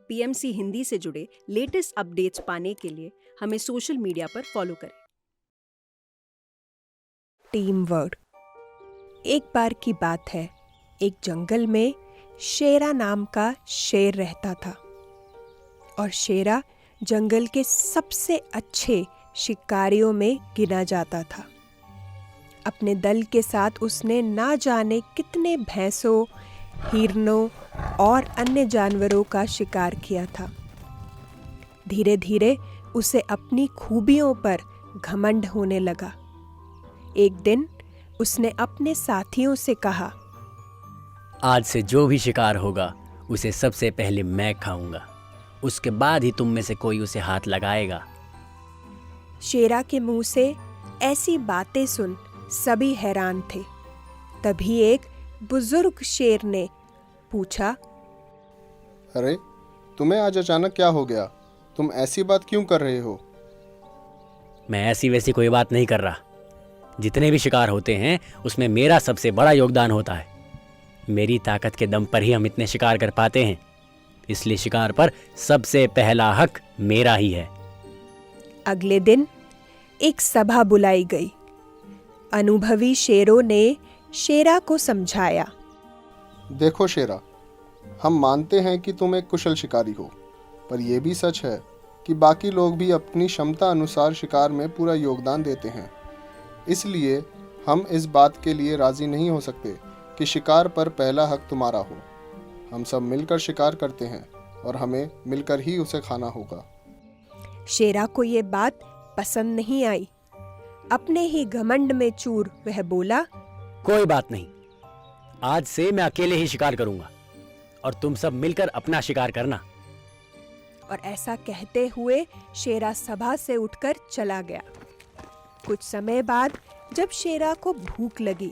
PMC Hindi से जुड़े latest updates पाने के लिए हमें सोशल मीडिया पर फॉलो करें। Team work. एक बार की बात है, एक जंगल में शेरा नाम का शेर रहता था और शेरा जंगल के सबसे अच्छे शिकारियों में गिना जाता था। अपने दल के साथ उसने ना जाने कितने भैंसों, हिरनों और अन्य जानवरों का शिकार किया था। धीरे धीरे उसे अपनी खूबियों पर घमंड होने लगा। एक दिन उसने अपने साथियों से कहा, आज से जो भी शिकार होगा उसे सबसे पहले मैं खाऊंगा, उसके बाद ही तुम में से कोई उसे हाथ लगाएगा। शेरा के मुंह से ऐसी बातें सुन सभी हैरान थे। तभी एक बुजुर्ग शेर ने पूछा, अरे तुम्हें आज अचानक क्या हो गया? तुम ऐसी बात क्यों कर रहे हो? मैं ऐसी वैसी कोई बात नहीं कर रहा। जितने भी शिकार होते हैं उसमें मेरा सबसे बड़ा योगदान होता है। मेरी ताकत के दम पर ही हम इतने शिकार कर पाते हैं, इसलिए शिकार पर सबसे पहला हक मेरा ही है। अगले दिन एक सभा बुलाई गई। अनुभवी शेरों ने शेरा को समझाया, देखो शेरा, हम मानते हैं कि तुम एक कुशल शिकारी हो, पर यह भी सच है कि बाकी लोग भी अपनी क्षमता अनुसार शिकार में पूरा योगदान देते हैं। इसलिए हम इस बात के लिए राजी नहीं हो सकते कि शिकार पर पहला हक तुम्हारा हो। हम सब मिलकर शिकार करते हैं और हमें मिलकर ही उसे खाना होगा। शेरा को ये बात पसंद नहीं आई। अपने ही घमंड में चूर वह बोला, कोई बात नहीं, आज से मैं अकेले ही शिकार करूंगा और तुम सब मिलकर अपना शिकार करना। और ऐसा कहते हुए शेरा सभा से उठकर चला गया। कुछ समय बाद जब शेरा को भूख लगी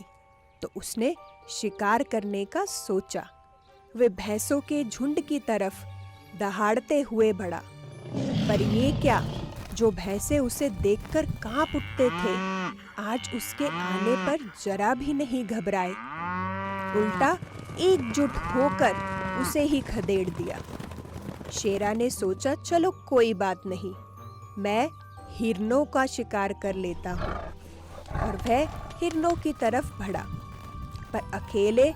तो उसने शिकार करने का सोचा। वे भैंसों के झुंड की तरफ दहाड़ते हुए बढ़ा, पर ये क्या, जो भैंसे उसे देखकर कांप उठते थे, आज उसके आने पर जरा भी नहीं घबराए। उल्टा एकजुट होकर उसे ही खदेड़ दिया। शेरा ने सोचा, चलो कोई बात नहीं, मैं हिरनों का शिकार कर लेता हूँ। और वह हिरनों की तरफ बढ़ा, पर अकेले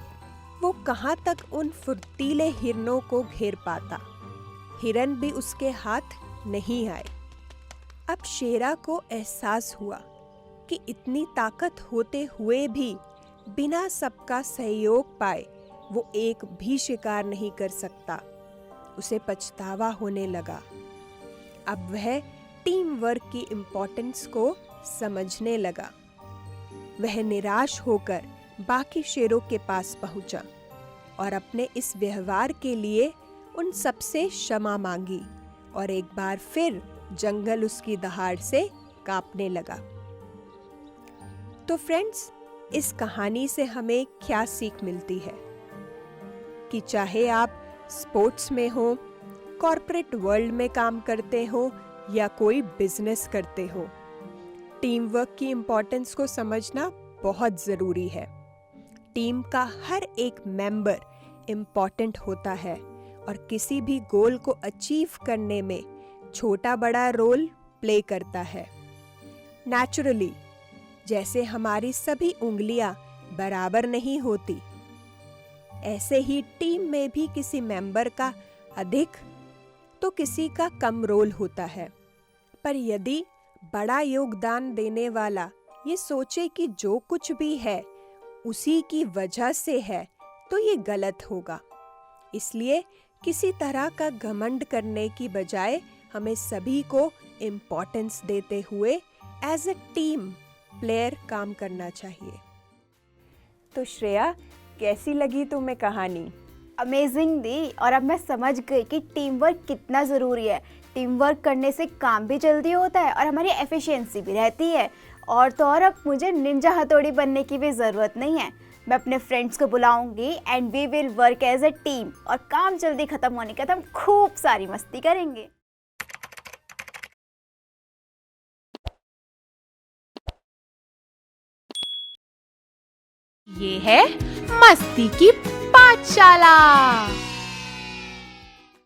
वो कहाँ तक उन फुर्तीले हिरनों को घेर पाता। हिरन भी उसके हाथ नहीं आए। अब शेरा को एहसास हुआ कि इतनी ताकत होते हुए भी बिना सबका सहयोग पाए वो एक भी शिकार नहीं कर सकता। उसे पछतावा होने लगा। अब वह टीम वर्क की इम्पोर्टेंस को समझने लगा। वह निराश होकर बाकी शेरों के पास पहुंचा और अपने इस व्यवहार के लिए उन सबसे क्षमा मांगी और एक बार फिर जंगल उसकी दहाड़ से कांपने लगा। तो फ्रेंड्स, इस कहानी से हमें क्या सीख मिलती है कि चाहे आप स्पोर्ट्स में हो, कॉर्पोरेट वर्ल्ड में काम करते हो या कोई बिजनेस करते हो, टीम वर्क की इम्पोर्टेंस को समझना बहुत ज़रूरी है। टीम का हर एक मेंबर इम्पोर्टेंट होता है और किसी भी गोल को अचीव करने में छोटा बड़ा रोल प्ले करता है। नेचुरली, जैसे हमारी सभी उंगलियां बराबर नहीं होती, ऐसे ही टीम में भी किसी मेंबर का अधिक तो किसी का कम रोल होता है। पर यदि बड़ा योगदान देने वाला ये सोचे कि जो कुछ भी है उसी की वजह से है, तो ये गलत होगा। इसलिए किसी तरह का घमंड करने की बजाय हमें सभी को इम्पोर्टेंस देते हुए एज ए टीम प्लेयर काम करना चाहिए। तो श्रेया, कैसी लगी तुम्हें कहानी? अमेजिंग दी। और अब मैं समझ गई कि टीम वर्क कितना ज़रूरी है। टीम वर्क करने से काम भी जल्दी होता है और हमारी एफिशिएंसी भी रहती है। और तो और अब मुझे निंजा हथौड़ी बनने की भी ज़रूरत नहीं है। मैं अपने फ्रेंड्स को बुलाऊंगी and we will work as a team और काम जल्दी ख़त्म होने के बाद हम खूब सारी मस्ती करेंगे। ये है मस्ती की पाठशाला।